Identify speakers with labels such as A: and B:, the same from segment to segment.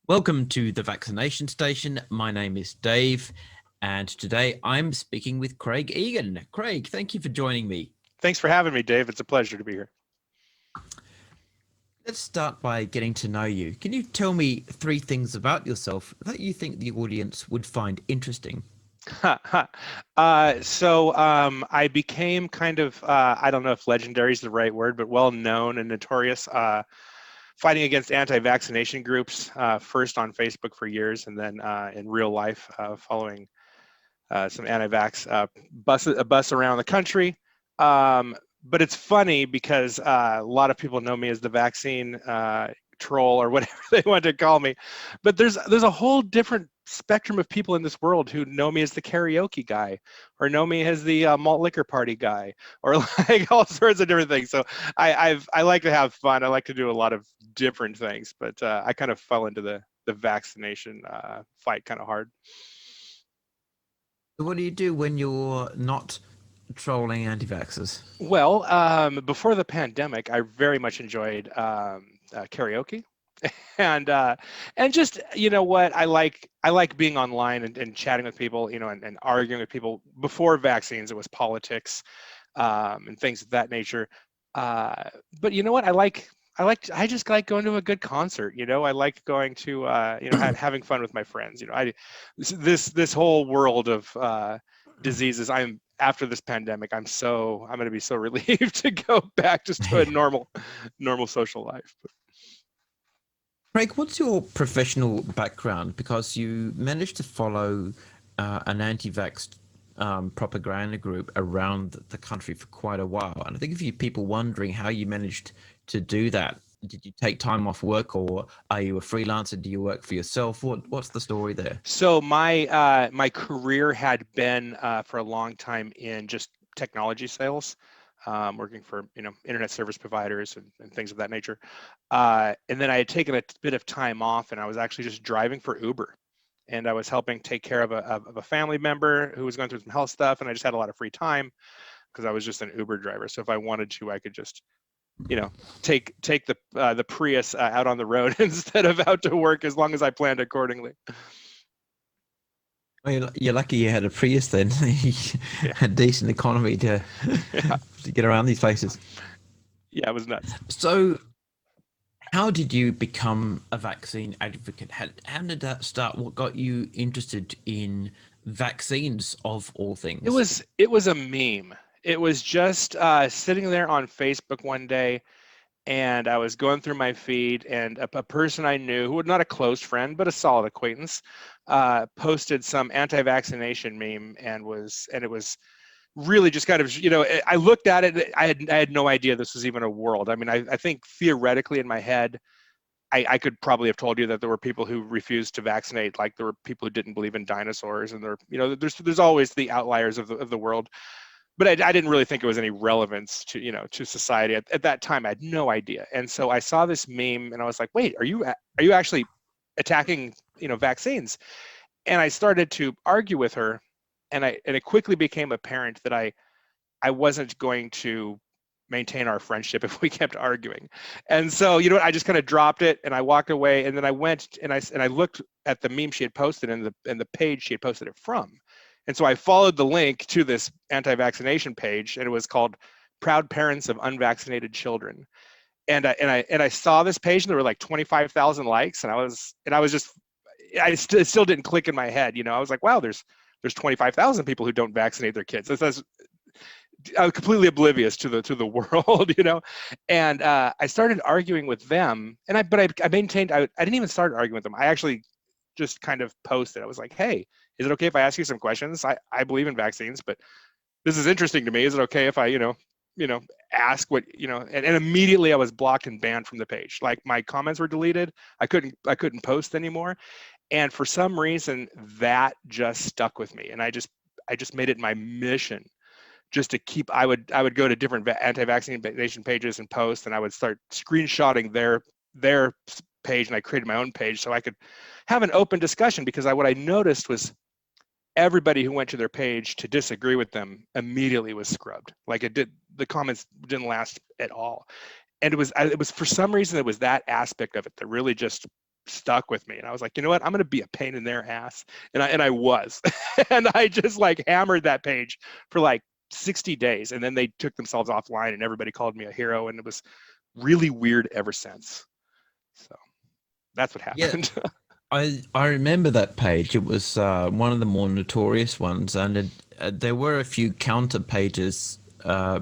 A: Welcome to the Vaccination Station. My name is Dave, and today I'm speaking with Craig Egan. Craig, thank you for joining me.
B: Thanks for having me, Dave. It's a pleasure to be here.
A: Let's start by getting to know you. Can you tell me 3 things about yourself that you think the audience would find interesting?
B: I became kind of, I don't know if legendary is the right word, but well known and notorious fighting against anti-vaccination groups, first on Facebook for years, and then in real life following some anti-vax bus around the country. But it's funny because a lot of people know me as the vaccine troll or whatever they want to call me. But there's a whole different spectrum of people in this world who know me as the karaoke guy, or know me as the malt liquor party guy, or like all sorts of different things. So I like to have fun. I like to do a lot of different things, but I kind of fell into the vaccination fight kind of hard.
A: What do you do when you're not trolling anti-vaxxers?
B: Well, before the pandemic, I very much enjoyed karaoke, and just what I like being online and chatting with people, and arguing with people. Before vaccines, it was politics and things of that nature. But you know what? I just like going to a good concert. I like going to having fun with my friends. This whole world of diseases. After this pandemic, I'm going to be so relieved to go back just to a normal social life.
A: Craig, what's your professional background? Because you managed to follow an anti-vax propaganda group around the country for quite a while. And I think a few people wondering how you managed to do that. Did you take time off work, or are you a freelancer? Do you work for yourself? What's the story there?
B: So my career had been for a long time in just technology sales, working for internet service providers and things of that nature. And then I had taken a bit of time off, and I was actually just driving for Uber, and I was helping take care of a family member who was going through some health stuff, and I just had a lot of free time because I was just an Uber driver. So if I wanted to, I could just take the Prius out on the road instead of out to work, as long as I planned accordingly.
A: Well, you're lucky you had a Prius then. You had decent economy to to get around these places.
B: Yeah, it was nuts.
A: So how did you become a vaccine advocate? How did that start? What got you interested in vaccines of all things?
B: It was a meme. It was just sitting there on Facebook one day, and I was going through my feed, and a person I knew, who was not a close friend but a solid acquaintance, posted some anti-vaccination meme, and it was really just kind of, I looked at it. I had no idea this was even a world. I mean, I think theoretically in my head, I could probably have told you that there were people who refused to vaccinate, like there were people who didn't believe in dinosaurs, and there's always the outliers of the world. But I didn't really think it was any relevance to society at that time. I had no idea, and so I saw this meme, and I was like, "Wait, are you actually attacking vaccines?" And I started to argue with her, and it quickly became apparent that I wasn't going to maintain our friendship if we kept arguing. And so I just kind of dropped it, and I walked away, and then I went and I looked at the meme she had posted and the page she had posted it from. And so I followed the link to this anti-vaccination page, and it was called "Proud Parents of Unvaccinated Children." And I saw this page, and there were like 25,000 likes, and I still didn't click in my head. I was like, wow, there's 25,000 people who don't vaccinate their kids. I was completely oblivious to the world, And I started arguing with them, but I maintained. I didn't even start arguing with them. I actually just kind of posted. I was like, hey, Is it okay if I ask you some questions? I believe in vaccines, but this is interesting to me. Is it okay if I, ask what, and immediately I was blocked and banned from the page. Like my comments were deleted. I couldn't post anymore. And for some reason that just stuck with me. And I just made it my mission just to keep, I would go to different anti-vaccination pages and post, and I would start screenshotting their page, and I created my own page so I could have an open discussion, because what I noticed was everybody who went to their page to disagree with them immediately was scrubbed. Like the comments didn't last at all. And it was for some reason, it was that aspect of it that really just stuck with me. And I was like, you know what, I'm going to be a pain in their ass. And I was, and I just like hammered that page for like 60 days. And then they took themselves offline and everybody called me a hero. And it was really weird ever since. So that's what happened.
A: Yeah. I remember that page. It was one of the more notorious ones, and there were a few counter pages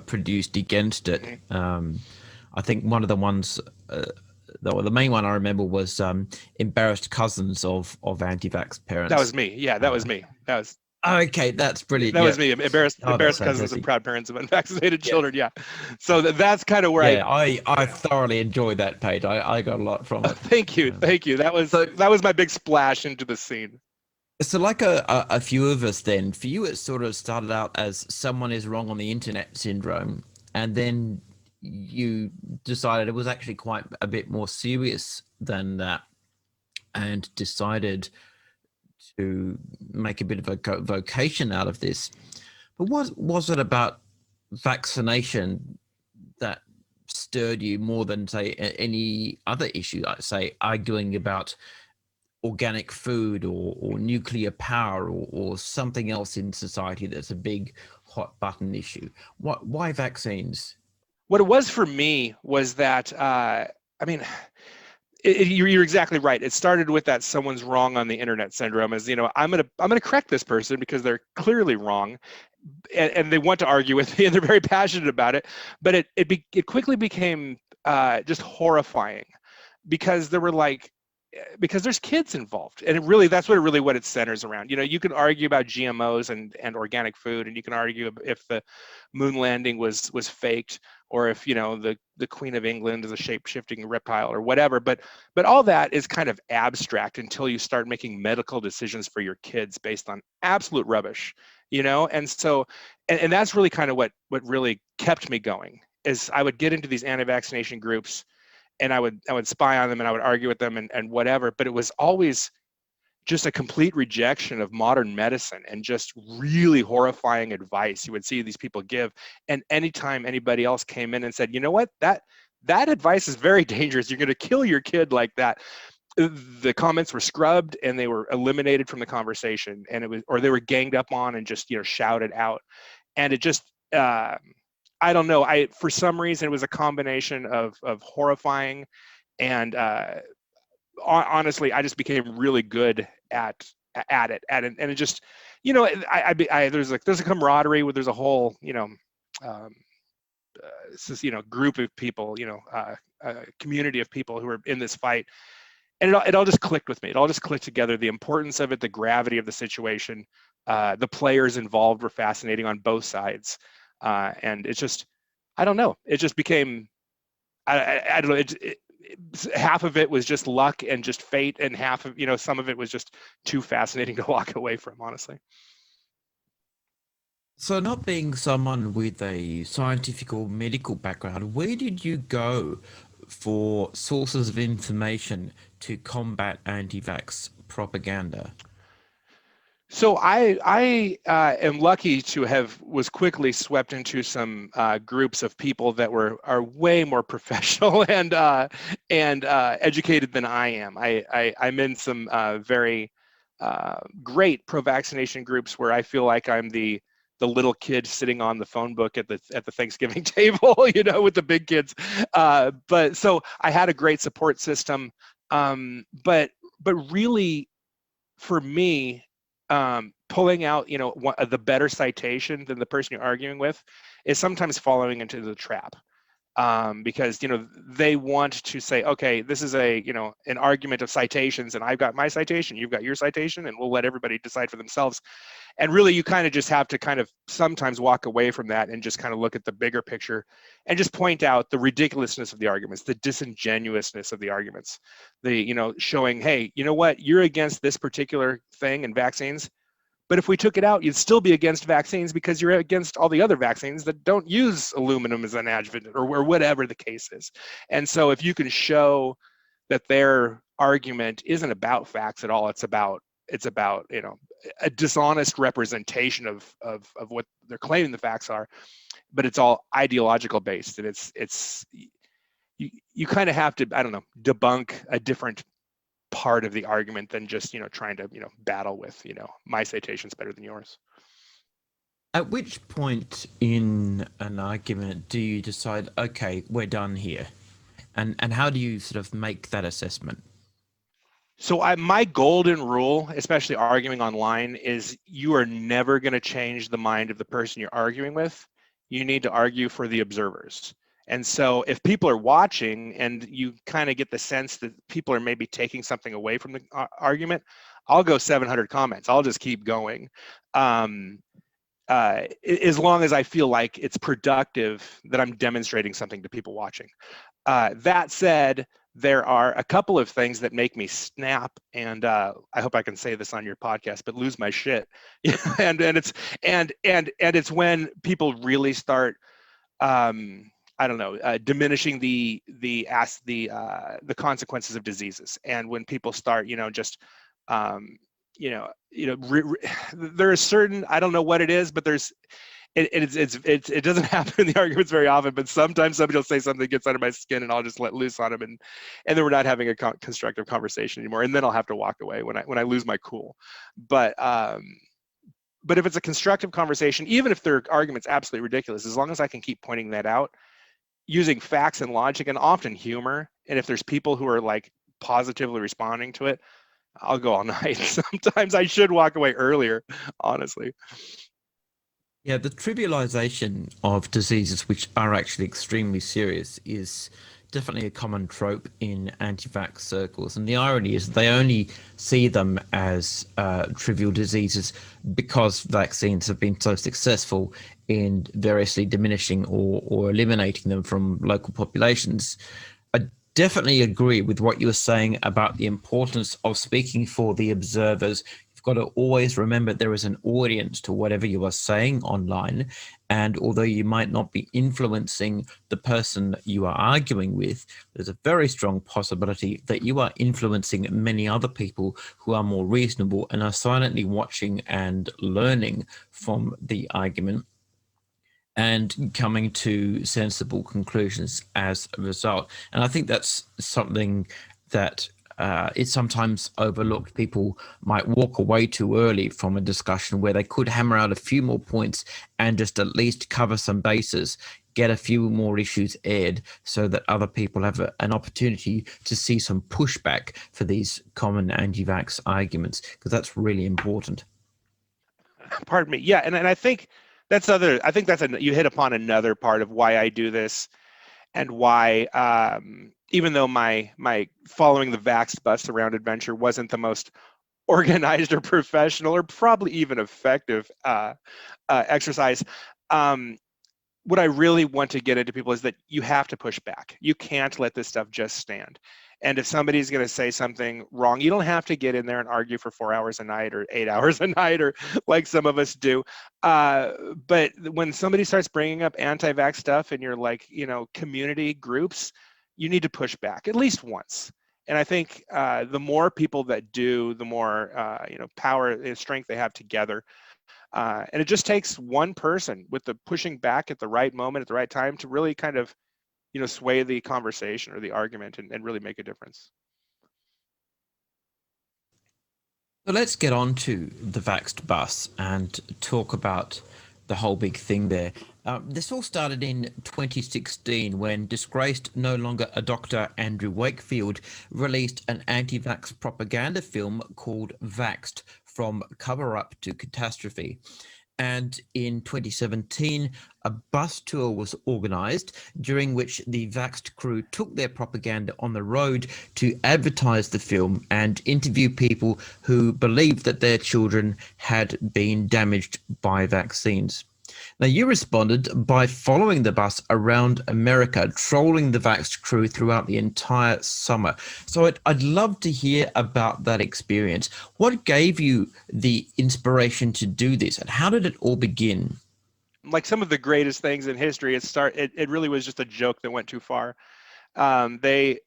A: produced against it. I think one of the ones, the main one I remember was embarrassed cousins of anti-vax parents.
B: That was me. Yeah, that was me. That was.
A: Okay, that's brilliant.
B: That was me. Embarrassed cousins of proud parents of unvaccinated children. Yeah. So that's kind of where
A: I thoroughly enjoyed that page. I got a lot from it.
B: Thank you. That was my big splash into the scene.
A: So like a few of us then, for you it sort of started out as someone is wrong on the internet syndrome, and then you decided it was actually quite a bit more serious than that, and decided to make a bit of a vocation out of this. But what was it about vaccination that stirred you more than, say, any other issue, like say arguing about organic food or nuclear power or something else in society that's a big hot button issue? Why vaccines?
B: What it was for me was that you're exactly right. It started with that someone's wrong on the internet syndrome. As I'm gonna correct this person because they're clearly wrong, and they want to argue with me, and they're very passionate about it. But it quickly became just horrifying, because because there's kids involved, and that's what it centers around. You can argue about GMOs and organic food, and you can argue if the moon landing was faked, or if the Queen of England is a shape-shifting reptile or whatever. But all that is kind of abstract until you start making medical decisions for your kids based on absolute rubbish, And so, and that's really kind of what really kept me going, is I would get into these anti-vaccination groups, and I would spy on them, and I would argue with them and whatever. But it was always just a complete rejection of modern medicine and just really horrifying advice you would see these people give. And anytime anybody else came in and said, you know what, that advice is very dangerous, you're going to kill your kid like that, the comments were scrubbed and they were eliminated from the conversation, and or they were ganged up on and just shouted out. And it just I don't know, for some reason it was a combination of horrifying and honestly, I just became really good at it, and it just, there's a camaraderie where there's a whole, group of people, a community of people who are in this fight, and it all just clicked with me. It all just clicked together. The importance of it, the gravity of the situation, the players involved were fascinating on both sides, and it's just, I don't know. It just became, I don't know. Half of it was just luck and just fate, and half of some of it was just too fascinating to walk away from, honestly.
A: So, not being someone with a scientific or medical background, where did you go for sources of information to combat anti-vax propaganda?
B: So I am lucky to was quickly swept into some groups of people that are way more professional and educated than I am. I'm in some very great pro-vaccination groups where I feel like I'm the little kid sitting on the phone book at the Thanksgiving table, with the big kids. But so I had a great support system. But really, for me, pulling out the better citation than the person you're arguing with is sometimes following into the trap. because they want to say, okay, this is an argument of citations, and I've got my citation, you've got your citation, and we'll let everybody decide for themselves. And really, you kind of just have to kind of sometimes walk away from that and just kind of look at the bigger picture and just point out the ridiculousness of the arguments, the disingenuousness of the arguments, showing, hey, you know what, you're against this particular thing in vaccines, but if we took it out, you'd still be against vaccines because you're against all the other vaccines that don't use aluminum as an adjuvant, or whatever the case is. And so if you can show that their argument isn't about facts at all, it's about a dishonest representation of what they're claiming the facts are, but it's all ideological based, and it's you kind of have to, I don't know, debunk a different part of the argument than just trying to battle with my citation's better than yours.
A: At which point in an argument do you decide, okay, we're done here, and how do you sort of make that assessment?
B: So my golden rule, especially arguing online, is you are never going to change the mind of the person you're arguing with. You need to argue for the observers. And so if people are watching and you kind of get the sense that people are maybe taking something away from the argument, I'll go 700 comments. I'll just keep going. As long as I feel like it's productive, that I'm demonstrating something to people watching. That said, there are a couple of things that make me snap, and I hope I can say this on your podcast, but lose my shit. and it's when people really start, I don't know, diminishing the consequences of diseases, and when people start, there is certain, I don't know what it is, but there's. It doesn't happen in the arguments very often, but sometimes somebody will say something that gets under my skin, and I'll just let loose on them, and then we're not having a constructive conversation anymore, and then I'll have to walk away when I lose my cool. But if it's a constructive conversation, even if their argument's absolutely ridiculous, as long as I can keep pointing that out using facts and logic and often humor, and if there's people who are like positively responding to it, I'll go all night. Sometimes I should walk away earlier, honestly.
A: Yeah, the trivialization of diseases which are actually extremely serious is definitely a common trope in anti-vax circles. And the irony is they only see them as trivial diseases because vaccines have been so successful in variously diminishing or eliminating them from local populations. I definitely agree with what you were saying about the importance of speaking for the observers. Got to always remember there is an audience to whatever you are saying online, and although you might not be influencing the person you are arguing with, there's a very strong possibility that you are influencing many other people who are more reasonable and are silently watching and learning from the argument and coming to sensible conclusions as a result. And I think that's something that it's sometimes overlooked. People might walk away too early from a discussion where they could hammer out a few more points and just at least cover some bases, get a few more issues aired so that other people have an opportunity to see some pushback for these common anti-vax arguments, because that's really important.
B: Pardon me. Yeah, and I think you hit upon another part of why I do this, and why even though my following the Vaxxed Bus Around adventure wasn't the most organized or professional or probably even effective exercise, what I really want to get into people is that you have to push back. You can't let this stuff just stand. And if somebody's going to say something wrong, you don't have to get in there and argue for 4 hours a night or 8 hours a night, or like some of us do. But when somebody starts bringing up anti-vax stuff in your community groups, you need to push back at least once. And I think the more people that do, the more power and strength they have together. And it just takes one person with the pushing back at the right moment, at the right time, to really kind of sway the conversation or the argument and really make a difference.
A: So let's get on to the Vaxxed Bus and talk about the whole big thing there. This all started in 2016 when disgraced, no longer a doctor, Andrew Wakefield released an anti-vax propaganda film called Vaxxed: From Cover-Up to Catastrophe. And in 2017, a bus tour was organized during which the Vaxxed crew took their propaganda on the road to advertise the film and interview people who believed that their children had been damaged by vaccines. Now, you responded by following the bus around America, trolling the Vaxxed crew throughout the entire summer. So I'd love to hear about that experience. What gave you the inspiration to do this, and how did it all begin?
B: Like some of the greatest things in history, it really was just a joke that went too far. They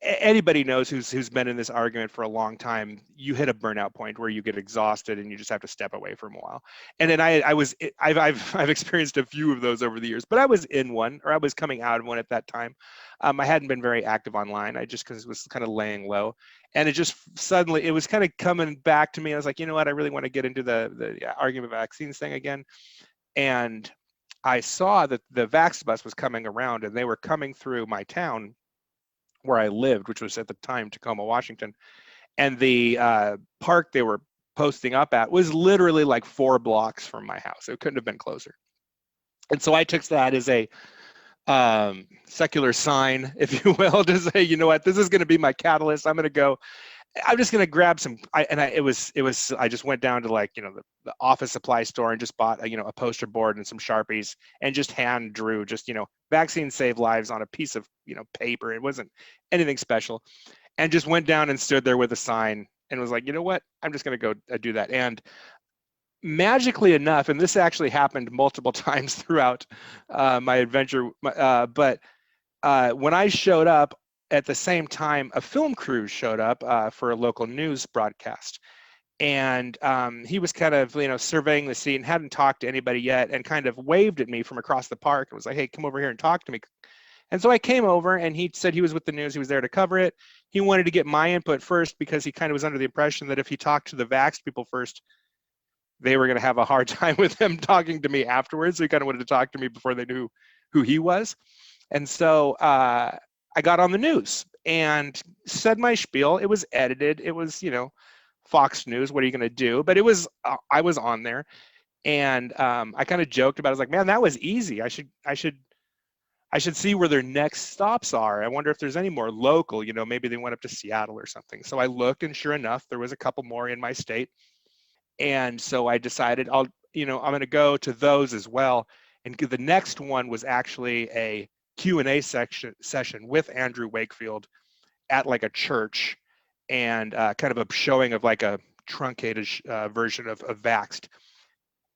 B: anybody knows who's been in this argument for a long time. You hit a burnout point where you get exhausted and you just have to step away for a while. And then I've experienced a few of those over the years, but I was in one, or I was coming out of one at that time. I hadn't been very active online. I just, because it was kind of laying low, and it just suddenly, it was kind of coming back to me. I was like, you know what, I really want to get into the argument vaccines thing again. And I saw that the Vax bus was coming around, and they were coming through my town where I lived, which was at the time Tacoma, Washington. And the park they were posting up at was literally like 4 blocks from my house. It couldn't have been closer. And so I took that as a secular sign, if you will, to say, you know what, this is going to be my catalyst. I'm just going to grab some. I just went down to, like, the office supply store and just bought a poster board and some Sharpies, and just hand drew just, vaccines save lives on a piece of, paper. It wasn't anything special. And just went down and stood there with a sign and was like, you know what, I'm just going to go do that. And magically enough, and this actually happened multiple times throughout my adventure, but when I showed up, at the same time, a film crew showed up for a local news broadcast. And he was kind of, surveying the scene, hadn't talked to anybody yet, and kind of waved at me from across the park and was like, hey, come over here and talk to me. And so I came over, and he said he was with the news. He was there to cover it. He wanted to get my input first because he kind of was under the impression that if he talked to the vaxxed people first, they were going to have a hard time with him talking to me afterwards. So he kind of wanted to talk to me before they knew who he was. And so I got on the news and said my spiel. It was edited. It was, Fox News. What are you going to do? But I was on there, and I kind of joked about it. I was like, man, that was easy. I should see where their next stops are. I wonder if there's any more local, maybe they went up to Seattle or something. So I looked, and sure enough, there was a couple more in my state. And so I decided I'm going to go to those as well. And the next one was actually a Q&A session with Andrew Wakefield at like a church, and kind of a showing of like a truncated version of Vaxxed.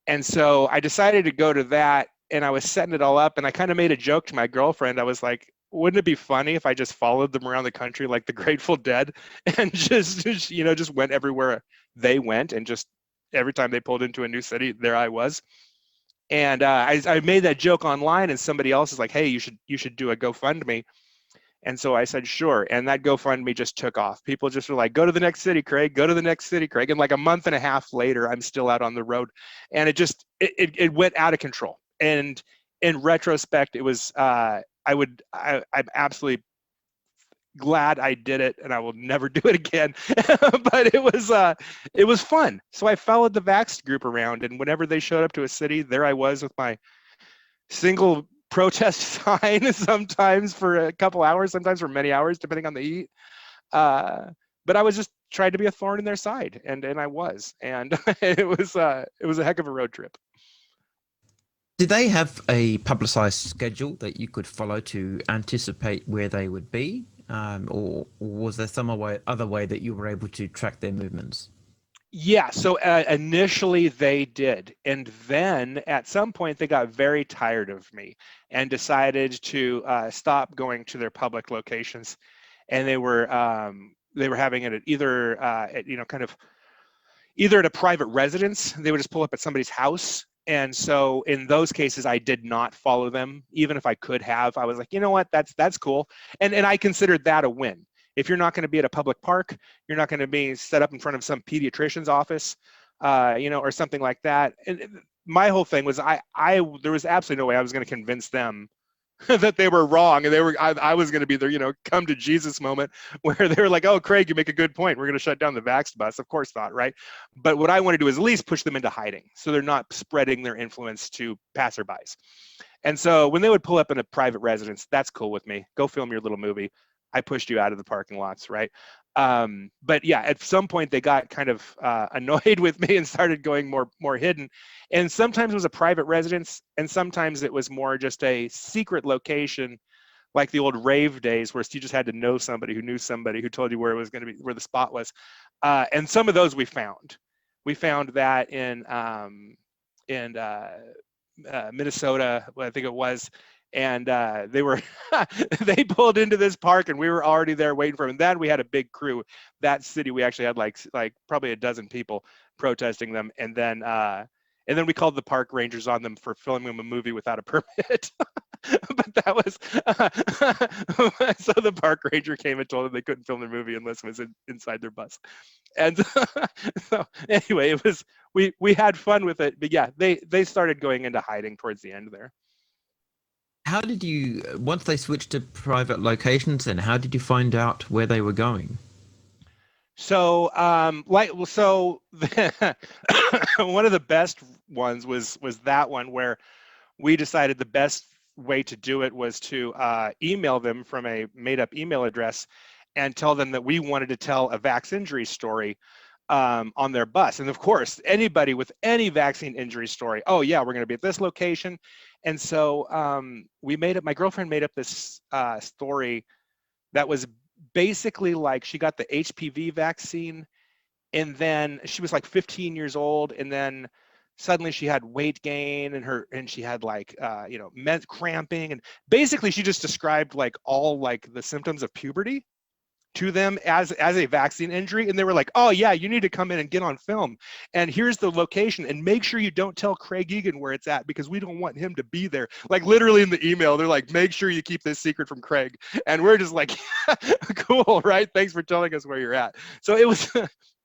B: And so I decided to go to that, and I was setting it all up, and I kind of made a joke to my girlfriend. I was like, wouldn't it be funny if I just followed them around the country like the Grateful Dead, and just went everywhere they went, and just every time they pulled into a new city, there I was. And I made that joke online, and somebody else is like, hey, you should do a GoFundMe. And so I said, sure. And that GoFundMe just took off. People just were like, go to the next city, Craig, go to the next city, Craig. And like a month and a half later, I'm still out on the road. And it went out of control. And in retrospect, it was, I'm absolutely glad I did it, and I will never do it again. But it was fun. So I followed the Vaxxed group around, and whenever they showed up to a city, there I was with my single protest sign, sometimes for a couple hours, sometimes for many hours, depending on the heat. But I was just trying to be a thorn in their side, and I was, and it was a heck of a road trip.
A: Did they have a publicized schedule that you could follow to anticipate where they would be? Or was there some other way that you were able to track their movements?
B: Yeah, so initially they did. And then at some point they got very tired of me and decided to stop going to their public locations. And they were having it at either, either at a private residence. They would just pull up at somebody's house. And so in those cases, I did not follow them, even if I could have. I was like, you know what, that's cool. And I considered that a win. If you're not going to be at a public park, you're not going to be set up in front of some pediatrician's office, or something like that. And my whole thing was, there was absolutely no way I was going to convince them that they were wrong, and I was going to be their, come to Jesus moment where they were like, oh, Craig, you make a good point. We're going to shut down the Vax bus. Of course not, right? But what I want to do is at least push them into hiding so they're not spreading their influence to passerbys. And so when they would pull up in a private residence, that's cool with me. Go film your little movie. I pushed you out of the parking lots, right? But yeah, at some point they got kind of annoyed with me and started going more hidden. And sometimes it was a private residence, and sometimes it was more just a secret location, like the old rave days where you just had to know somebody who knew somebody who told you where it was going to be, where the spot was. And some of those we found. We found that in Minnesota, I think it was, and they were they pulled into this park, and we were already there waiting for them. And then we had a big crew. That city, we actually had like probably a dozen people protesting them, and then we called the park rangers on them for filming a movie without a permit. But that was so the park ranger came and told them they couldn't film their movie unless it was inside their bus. And so anyway, it was we had fun with it, but yeah, they started going into hiding towards the end there.
A: How did you, once they switched to private locations, then how did you find out where they were going?
B: So one of the best ones was that one where we decided the best way to do it was to email them from a made-up email address and tell them that we wanted to tell a Vax injury story on their bus. And of course, anybody with any vaccine injury story, oh yeah, we're going to be at this location. And so my girlfriend made up this story that was basically like she got the HPV vaccine, and then she was like 15 years old, and then suddenly she had weight gain, and she had like cramping, and basically she just described like all like the symptoms of puberty to them as a vaccine injury, and they were like, oh yeah, you need to come in and get on film, and here's the location, and make sure you don't tell Craig Egan where it's at because we don't want him to be there. Like literally in the email they're like, make sure you keep this secret from Craig. And we're just like, cool, right? Thanks for telling us where you're at. So it was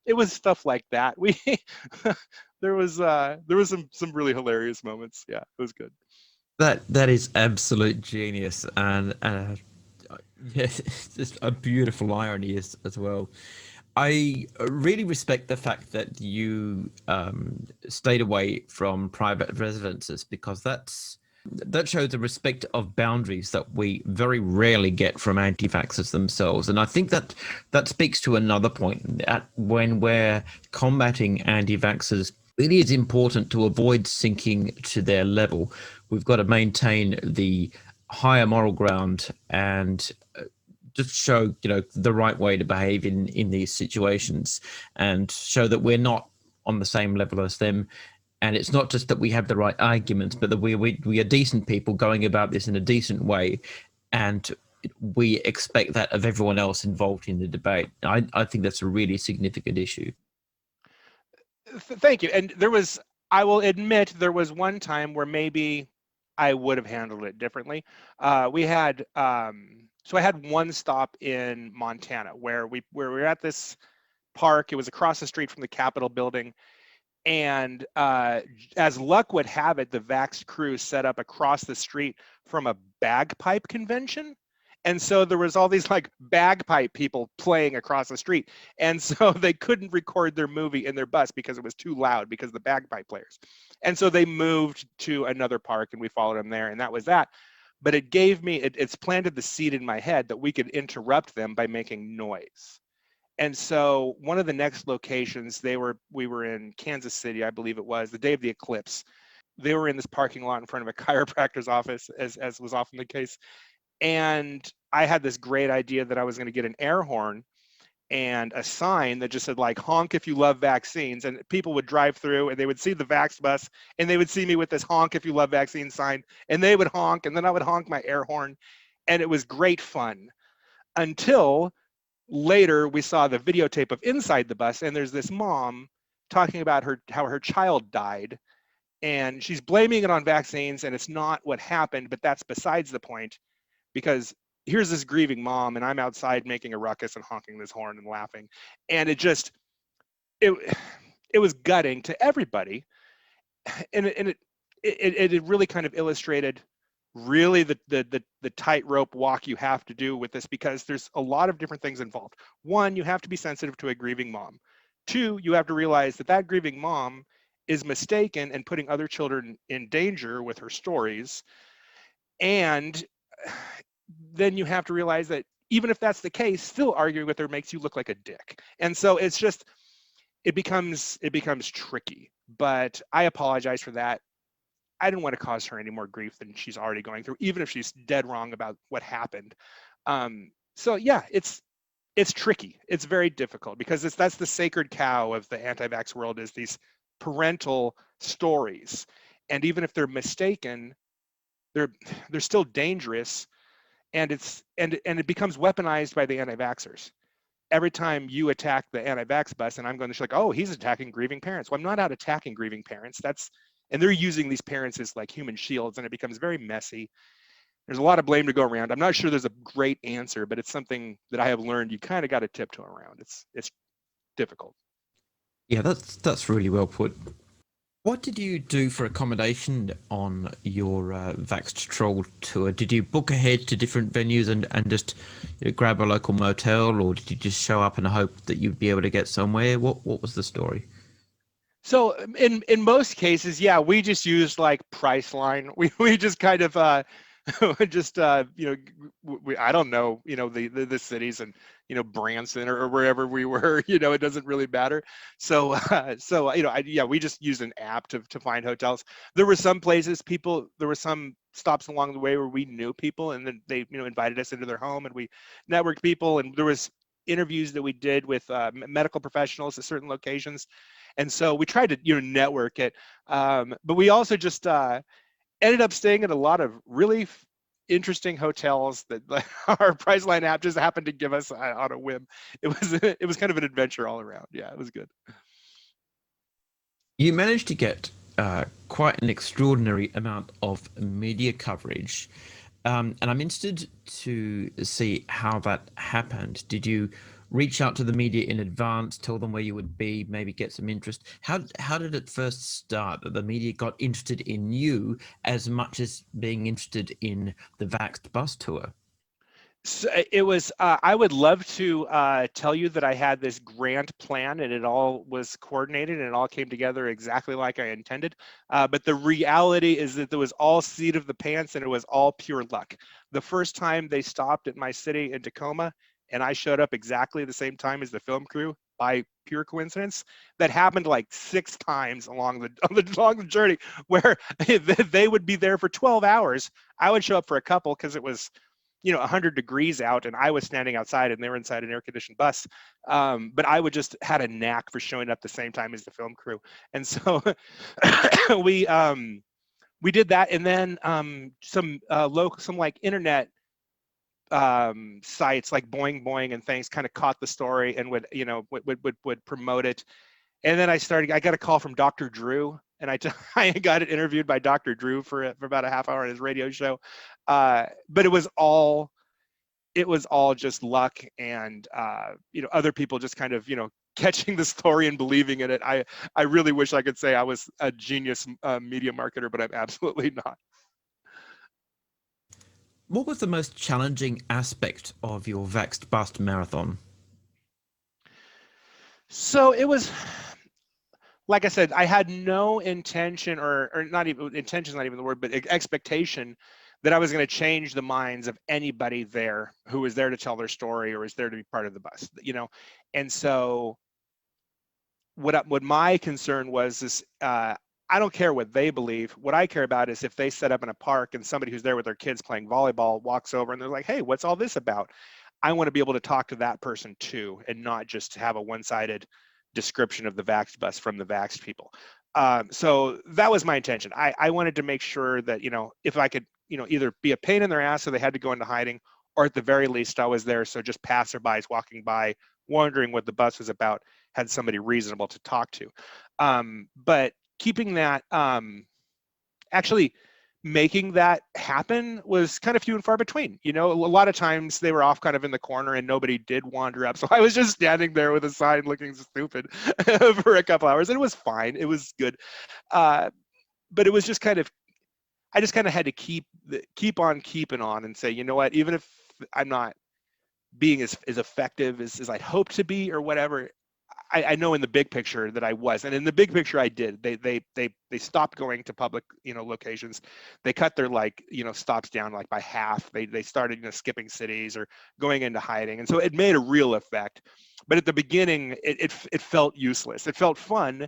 B: it was stuff like that. We there was some really hilarious moments. Yeah, it was good.
A: That is absolute genius, and yeah, it's just a beautiful irony as well. I really respect the fact that you stayed away from private residences, because that shows a respect of boundaries that we very rarely get from anti-vaxxers themselves. And I think that speaks to another point, at when we're combating anti-vaxxers. It is important to avoid sinking to their level. We've got to maintain the higher moral ground and just show the right way to behave in these situations, and show that we're not on the same level as them. And it's not just that we have the right arguments, but that we are decent people going about this in a decent way, and we expect that of everyone else involved in the debate. I think that's a really significant issue.
B: Thank you. And I will admit, there was one time where maybe I would have handled it differently. So I had one stop in Montana where we were at this park. It was across the street from the Capitol building. And as luck would have it, the Vax crew set up across the street from a bagpipe convention. And so there was all these like bagpipe people playing across the street. And so they couldn't record their movie in their bus because it was too loud because of the bagpipe players. And so they moved to another park, and we followed them there, and that was that. But it gave me, it's planted the seed in my head that we could interrupt them by making noise. And so one of the next locations, we were in Kansas City, I believe it was, the day of the eclipse. They were in this parking lot in front of a chiropractor's office, as was often the case. And I had this great idea that I was going to get an air horn and a sign that just said like, honk if you love vaccines. And people would drive through and they would see the Vax bus, and they would see me with this honk if you love vaccines sign, and they would honk, and then I would honk my air horn. And it was great fun until later we saw the videotape of inside the bus, and there's this mom talking about how her child died, and she's blaming it on vaccines, and it's not what happened, but that's besides the point, because here's this grieving mom, and I'm outside making a ruckus and honking this horn and laughing, and it was gutting to everybody. And it really kind of illustrated really the tightrope walk you have to do with this, because there's a lot of different things involved. One, you have to be sensitive to a grieving mom. Two, you have to realize that that grieving mom is mistaken and putting other children in danger with her stories. And then you have to realize that even if that's the case, still arguing with her makes you look like a dick. And so it's just, it becomes tricky. But I apologize for that. I didn't want to cause her any more grief than she's already going through, even if she's dead wrong about what happened. So yeah, it's tricky. It's very difficult, because that's the sacred cow of the anti-vax world, is these parental stories. And even if they're mistaken, they're still dangerous, and it becomes weaponized by the anti-vaxxers. Every time you attack the anti-vax bus, and I'm going to be like, oh, he's attacking grieving parents. Well, I'm not out attacking grieving parents. And they're using these parents as like human shields, and it becomes very messy. There's a lot of blame to go around. I'm not sure there's a great answer, but it's something that I have learned you kind of got to tiptoe around. It's difficult.
A: Yeah, that's really well put. What did you do for accommodation on your Vaxxed Troll tour? Did you book ahead to different venues and just grab a local motel, or did you just show up and hope that you'd be able to get somewhere? What was the story?
B: So in most cases, yeah, we just used like Priceline. We just kind of just I don't know, the cities, and Branson or wherever we were, it doesn't really matter. So we just used an app to find hotels. There were some places there were some stops along the way where we knew people, and then they invited us into their home, and we networked people, and there was interviews that we did with medical professionals at certain locations. And so we tried to network it, but we also just ended up staying at a lot of really interesting hotels that our Priceline app just happened to give us on a whim. It was kind of an adventure all around. Yeah, it was good.
A: You managed to get quite an extraordinary amount of media coverage, and I'm interested to see how that happened. Did you reach out to the media in advance, tell them where you would be, maybe get some interest? How did it first start that the media got interested in you as much as being interested in the Vaxxed bus tour?
B: So it was, I would love to tell you that I had this grand plan and it all was coordinated and it all came together exactly like I intended. But the reality is that there was all seat of the pants and it was all pure luck. The first time they stopped at my city in Tacoma and I showed up exactly the same time as the film crew, by pure coincidence, that happened like 6 times along the journey, where they would be there for 12 hours. I would show up for a couple because it was 100 degrees out and I was standing outside and they were inside an air conditioned bus. But I would just had a knack for showing up the same time as the film crew. And so we did that. And then some like internet sites like Boing Boing and things kind of caught the story and would promote it. And then I got a call from Dr. Drew, and I got interviewed by Dr. Drew for about a half hour on his radio show. But it was all just luck and other people just kind of catching the story and believing in it. I really wish I could say I was a genius media marketer, but I'm absolutely not.
A: What was the most challenging aspect of your Vaxxed Bust marathon?
B: So it was, like I said, I had no intention, or not even intention, is not even the word, but expectation that I was going to change the minds of anybody there who was there to tell their story or was there to be part of the bus, And so what my concern was is, I don't care what they believe. What I care about is if they set up in a park and somebody who's there with their kids playing volleyball walks over and they're like, hey, what's all this about? I want to be able to talk to that person too, and not just have a one-sided description of the Vaxxed bus from the Vaxxed people. So that was my intention. I wanted to make sure that, if I could, either be a pain in their ass so they had to go into hiding, or at the very least I was there so just passerbys walking by wondering what the bus was about had somebody reasonable to talk to. But keeping that, actually making that happen was kind of few and far between. A lot of times they were off kind of in the corner and nobody did wander up. So I was just standing there with a sign looking stupid for a couple hours, and it was fine. It was good. But it was just kind of, I just kind of had to keep on keeping on and say, you know what, even if I'm not being as effective as I'd hoped to be or whatever, I know in the big picture that I was, and in the big picture I did. They stopped going to public, locations. They cut their stops down like by half. They started skipping cities or going into hiding, and so it made a real effect. But at the beginning, it felt useless. It felt fun,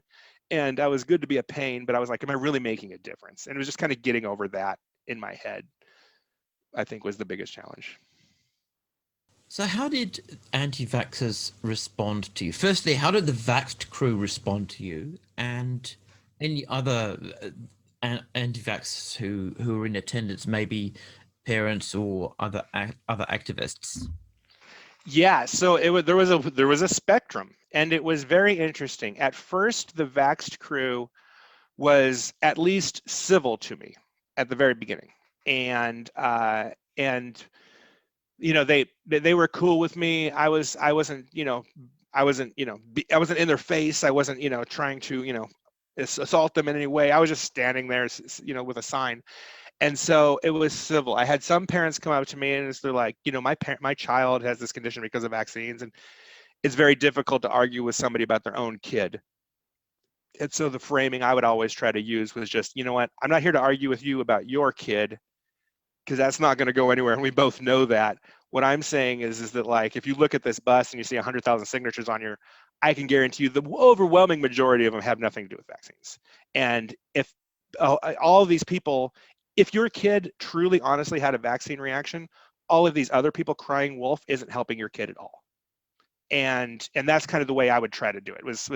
B: and I was good to be a pain, but I was like, am I really making a difference? And it was just kind of getting over that in my head, I think, was the biggest challenge.
A: So, how did anti vaxxers respond to you? Firstly, how did the vaxxed crew respond to you? And any other anti vaxxers who were in attendance, maybe parents or other activists?
B: Yeah, so there was a spectrum, and it was very interesting. At first, the Vaxxed crew was at least civil to me at the very beginning, and they were cool with me. I wasn't in their face. I wasn't trying to assault them in any way. I was just standing there, with a sign. And so it was civil. I had some parents come up to me and they're like, my child has this condition because of vaccines, and it's very difficult to argue with somebody about their own kid. And so the framing I would always try to use was just, you know what, I'm not here to argue with you about your kid, because that's not going to go anywhere, and we both know that. What I'm saying is that, like, if you look at this bus and you see 100,000 signatures on your, I can guarantee you the overwhelming majority of them have nothing to do with vaccines. And if all of these people, if your kid truly honestly had a vaccine reaction, all of these other people crying wolf isn't helping your kid at all. And that's kind of the way I would try to do it. Was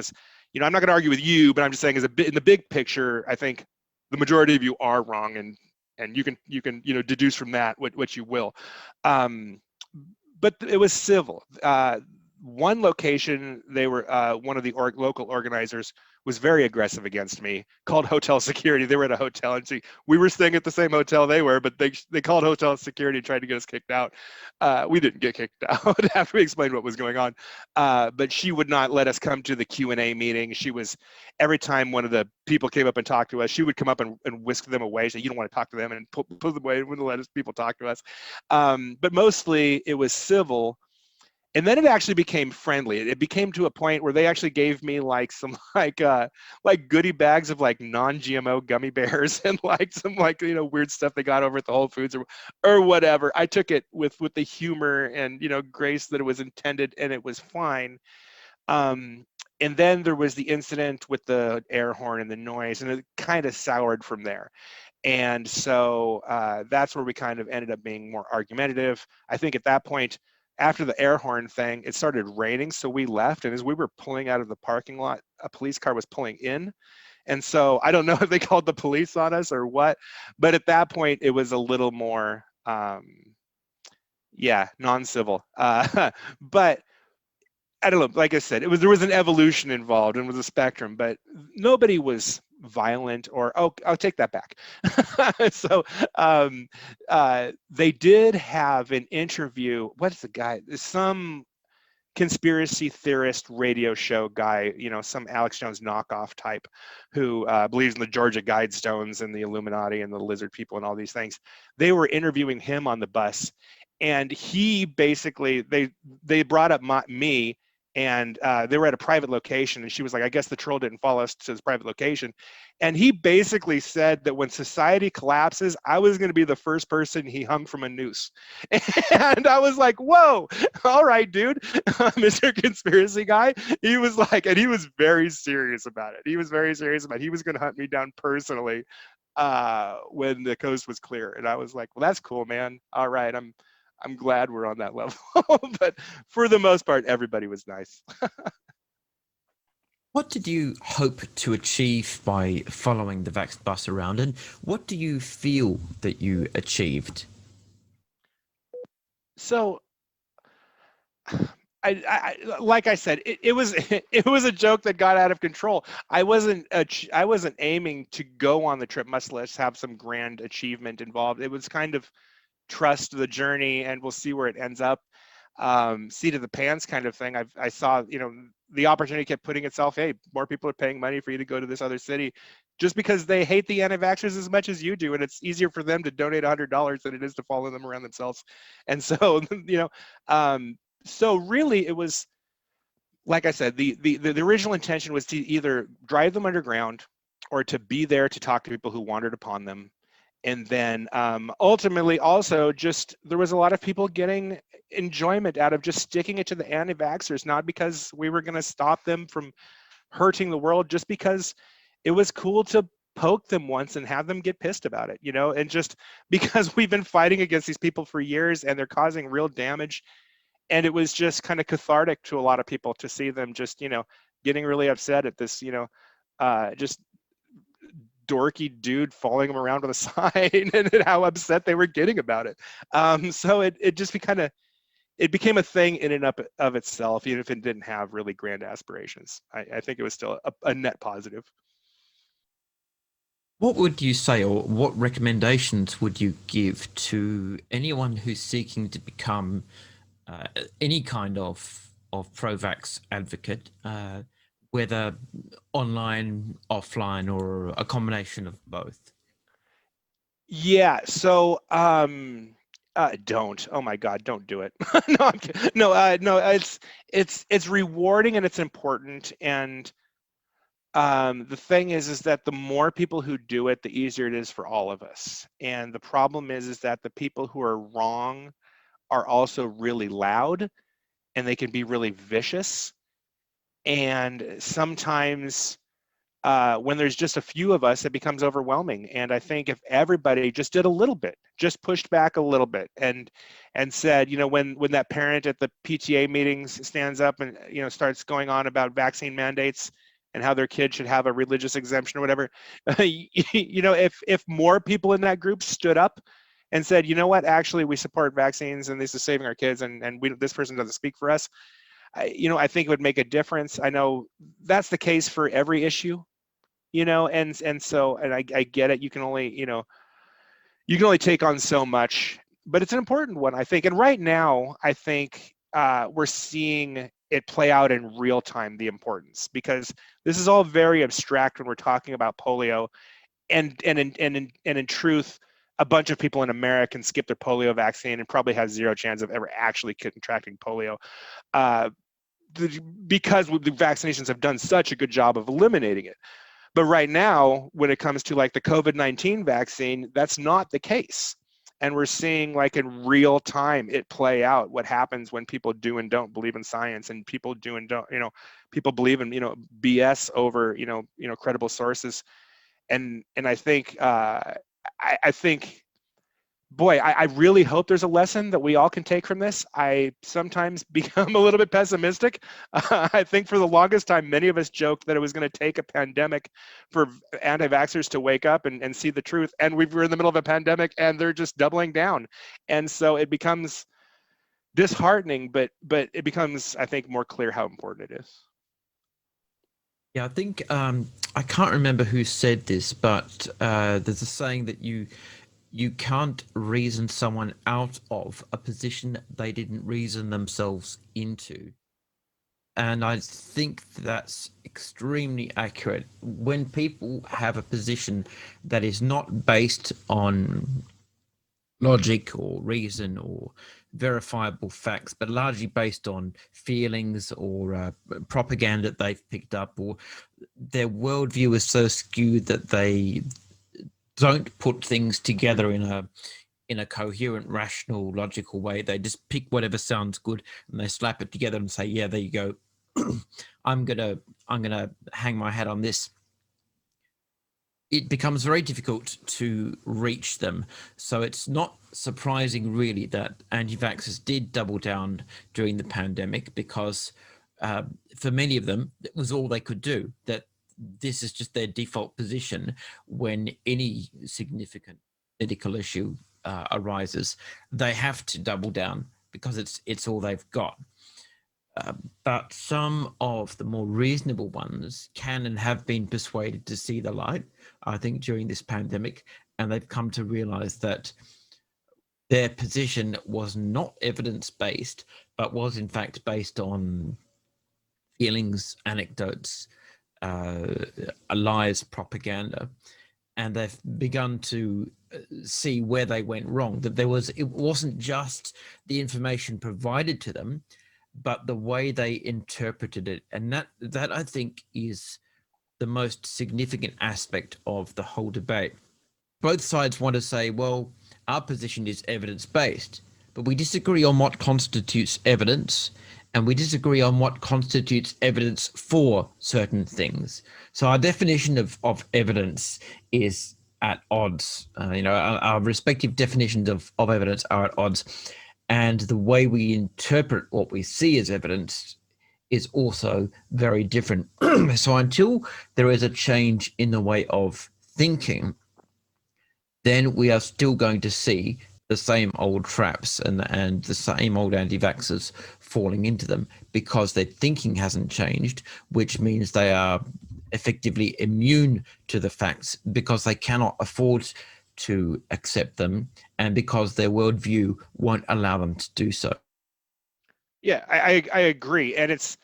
B: I'm not going to argue with you, but I'm just saying, in the big picture, I think the majority of you are wrong, and you can deduce from that what you will. But it was civil. One location, they were one of the local organizers was very aggressive against me, called hotel security. They were at a hotel, and we were staying at the same hotel they were, but they called hotel security and tried to get us kicked out. We didn't get kicked out after we explained what was going on, but she would not let us come to the Q&A meeting. Every time one of the people came up and talked to us, she would come up and whisk them away, say, you don't want to talk to them, and pull them away, and wouldn't let people talk to us. But mostly it was civil. And then it actually became friendly. It became to a point where they actually gave me some goodie bags of non-GMO gummy bears and some weird stuff they got over at the Whole Foods or whatever. I took it with the humor and grace that it was intended, and it was fine. And then there was the incident with the air horn and the noise, and it kind of soured from there. And so that's where we kind of ended up being more argumentative. I think at that point, after the air horn thing, it started raining, so we left. And as we were pulling out of the parking lot, a police car was pulling in. And so I don't know if they called the police on us or what, but at that point, it was a little more, non-civil. But I don't know, like I said, there was an evolution involved and it was a spectrum, but nobody was violent I'll take that back. So they did have an interview. What's the guy? Some conspiracy theorist radio show guy, some Alex Jones knockoff type who believes in the Georgia Guidestones and the Illuminati and the lizard people and all these things. They were interviewing him on the bus, and he basically, they brought up me, and they were at a private location, and she was like, I guess the troll didn't follow us to his private location. And he basically said that when society collapses, I was going to be the first person he hung from a noose. And I was like, whoa, all right, dude, Mr. Conspiracy Guy. He was like, and he was very serious about it. He was very serious about it. He was going to hunt me down personally when the coast was clear. And I was like, well, that's cool, man. All right, I'm glad we're on that level. But for the most part, everybody was nice.
A: What did you hope to achieve by following the Vaxxed bus around, and what do you feel that you achieved?
B: So like I said, it was it was a joke that got out of control. I wasn't aiming to go on the trip, much less have some grand achievement involved. It was kind of trust the journey and we'll see where it ends up. Seat of the pants kind of thing. I saw, the opportunity kept putting itself, hey, more people are paying money for you to go to this other city just because they hate the anti-vaxxers as much as you do, and it's easier for them to donate $100 than it is to follow them around themselves. And so, so really it was, like I said, the original intention was to either drive them underground or to be there to talk to people who wandered upon them. And then ultimately also just, there was a lot of people getting enjoyment out of just sticking it to the anti-vaxxers, not because we were going to stop them from hurting the world, just because it was cool to poke them once and have them get pissed about it, and just because we've been fighting against these people for years and they're causing real damage. And it was just kind of cathartic to a lot of people to see them just, getting really upset at this, just dorky dude following them around with a sign and how upset they were getting about it. So it just it became a thing in and of itself, even if it didn't have really grand aspirations. I think it was still a net positive.
A: What would you say, or what recommendations would you give to anyone who's seeking to become any kind of pro-vax advocate, whether online, offline, or a combination of both?
B: Yeah. So don't. Oh my God, don't do it. No, I'm kidding. No. It's rewarding and it's important. And the thing is that the more people who do it, the easier it is for all of us. And the problem is that the people who are wrong are also really loud, and they can be really vicious. And sometimes when there's just a few of us, it becomes overwhelming. And I think if everybody just did a little bit, just pushed back a little bit, and said, when that parent at the PTA meetings stands up and starts going on about vaccine mandates and how their kid should have a religious exemption or whatever, if more people in that group stood up and said, you know what, actually we support vaccines and this is saving our kids, and this person doesn't speak for us, I think it would make a difference. I know that's the case for every issue, and so, and I get it. You can only, you can only take on so much, but it's an important one, I think. And right now, I think we're seeing it play out in real time, the importance, because this is all very abstract when we're talking about polio, and in truth, a bunch of people in America can skip their polio vaccine and probably have zero chance of ever actually contracting polio. Because the vaccinations have done such a good job of eliminating it. But right now, when it comes to like the COVID-19 vaccine, that's not the case. And we're seeing like in real time it play out, what happens when people do and don't believe in science, and people do and don't, people believe in, BS over, credible sources. And I think, I think, boy, I really hope there's a lesson that we all can take from this. I sometimes become a little bit pessimistic. I think for the longest time, many of us joked that it was going to take a pandemic for anti-vaxxers to wake up and see the truth. And we're in the middle of a pandemic and they're just doubling down. And so it becomes disheartening, but it becomes, I think, more clear how important it is.
A: Yeah, I think I can't remember who said this, but there's a saying that you can't reason someone out of a position they didn't reason themselves into. And I think that's extremely accurate. When people have a position that is not based on logic or reason or verifiable facts, but largely based on feelings or propaganda that they've picked up, or their worldview is so skewed that they don't put things together in a coherent, rational, logical way. They just pick whatever sounds good and they slap it together and say, yeah, there you go. I'm gonna hang my hat on this. It becomes very difficult to reach them. So it's not surprising really that anti-vaxxers did double down during the pandemic, because for many of them, it was all they could do. That this is just their default position when any significant medical issue arises. They have to double down because it's all they've got. But some of the more reasonable ones can and have been persuaded to see the light, I think, during this pandemic, and they've come to realize that their position was not evidence-based, but was in fact based on feelings, anecdotes, uh, lies, propaganda, and they've begun to see where they went wrong. That it wasn't just the information provided to them, but the way they interpreted it, and that I think is the most significant aspect of the whole debate. Both sides want to say, well, our position is evidence based, but we disagree on what constitutes evidence, and we disagree on what constitutes evidence for certain things. So our definition of evidence is at odds. Our respective definitions of evidence are at odds, and the way we interpret what we see as evidence is also very different. So until there is a change in the way of thinking, then we are still going to see the same old traps and the same old anti-vaxxers falling into them because their thinking hasn't changed, which means they are effectively immune to the facts because they cannot afford to accept them and because their worldview won't allow them to do so.
B: Yeah, I agree, and it's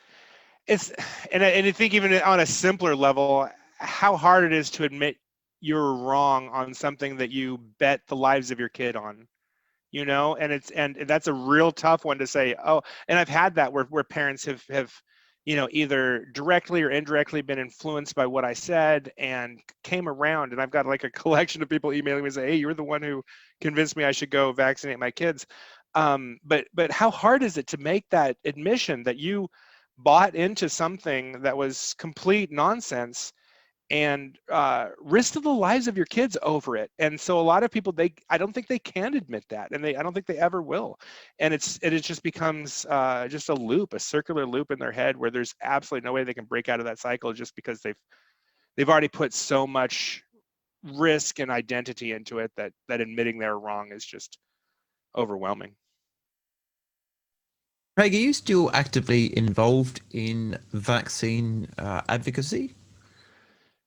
B: and I think even on a simpler level, how hard it is to admit you're wrong on something that you bet the lives of your kid on, you know, and that's a real tough one to say. Oh, and I've had that where parents have either directly or indirectly been influenced by what I said and came around, and I've got like a collection of people emailing me and say, hey, you're the one who convinced me I should go vaccinate my kids. But how hard is it to make that admission that you bought into something that was complete nonsense and risked the lives of your kids over it? And so a lot of people, I don't think they can admit that, and I don't think they ever will. And it just becomes just a loop, a circular loop in their head where there's absolutely no way they can break out of that cycle just because they've already put so much risk and identity into it that admitting they're wrong is just overwhelming.
A: Craig, are you still actively involved in vaccine advocacy?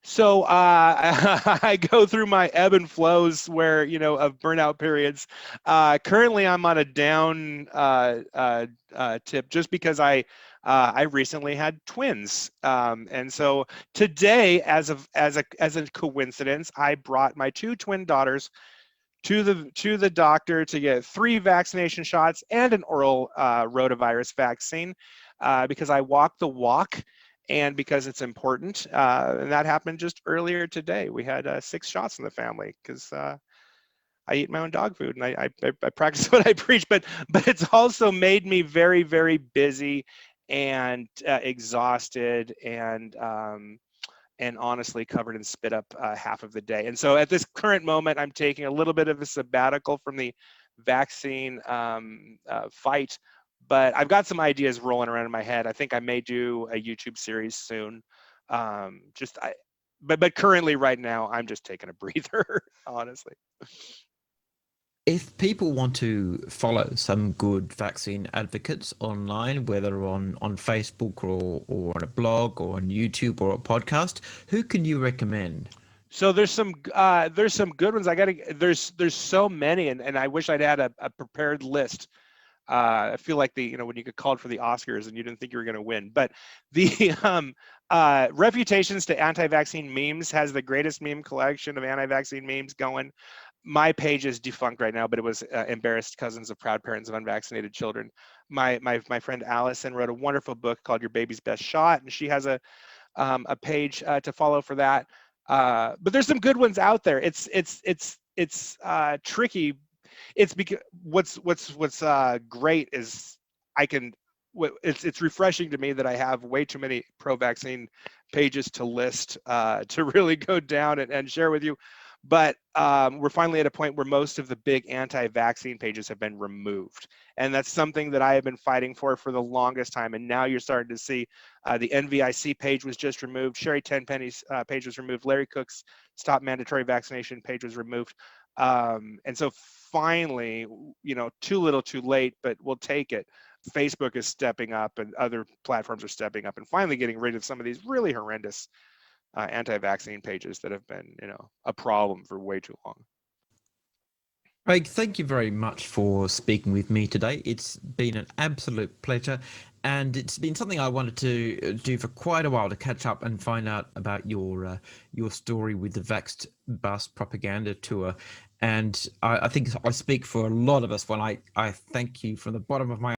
B: So I go through my ebb and flows where of burnout periods. Currently, I'm on a down tip just because I recently had twins, and so today, as a coincidence, I brought my two twin daughters to the doctor to get 3 vaccination shots and an oral rotavirus vaccine because I walk the walk and because it's important. And that happened just earlier today. We had 6 shots in the family because I eat my own dog food and I practice what I preach. But it's also made me very, very busy and exhausted and honestly covered in spit up half of the day. And so at this current moment, I'm taking a little bit of a sabbatical from the vaccine fight, but I've got some ideas rolling around in my head. I think I may do a YouTube series soon. But currently right now, I'm just taking a breather, honestly.
A: If people want to follow some good vaccine advocates online, whether on Facebook or on a blog or on YouTube or a podcast, who can you recommend?
B: So there's some good ones. There's so many, and I wish I'd had a prepared list. I feel like when you get called for the Oscars and you didn't think you were going to win, but the Reputations to Anti-Vaccine Memes has the greatest meme collection of anti-vaccine memes going. My page is defunct right now, but it was Embarrassed Cousins of Proud Parents of Unvaccinated Children. My friend Allison wrote a wonderful book called Your Baby's Best Shot, and she has a page to follow for that. But there's some good ones out there. It's tricky. It's because what's great is it's refreshing to me that I have way too many pro-vaccine pages to list to really go down and share with you. But we're finally at a point where most of the big anti-vaccine pages have been removed. And that's something that I have been fighting for the longest time. And now you're starting to see the NVIC page was just removed. Sherry Tenpenny's page was removed. Larry Cook's Stop Mandatory Vaccination page was removed. And so finally, too little too late, but we'll take it. Facebook is stepping up and other platforms are stepping up and finally getting rid of some of these really horrendous anti-vaccine pages that have been, a problem for way too long.
A: Craig, thank you very much for speaking with me today. It's been an absolute pleasure. and it's been something I wanted to do for quite a while, to catch up and find out about your story with the Vaxxed Bus propaganda tour. And I think I speak for a lot of us when I thank you from the bottom of my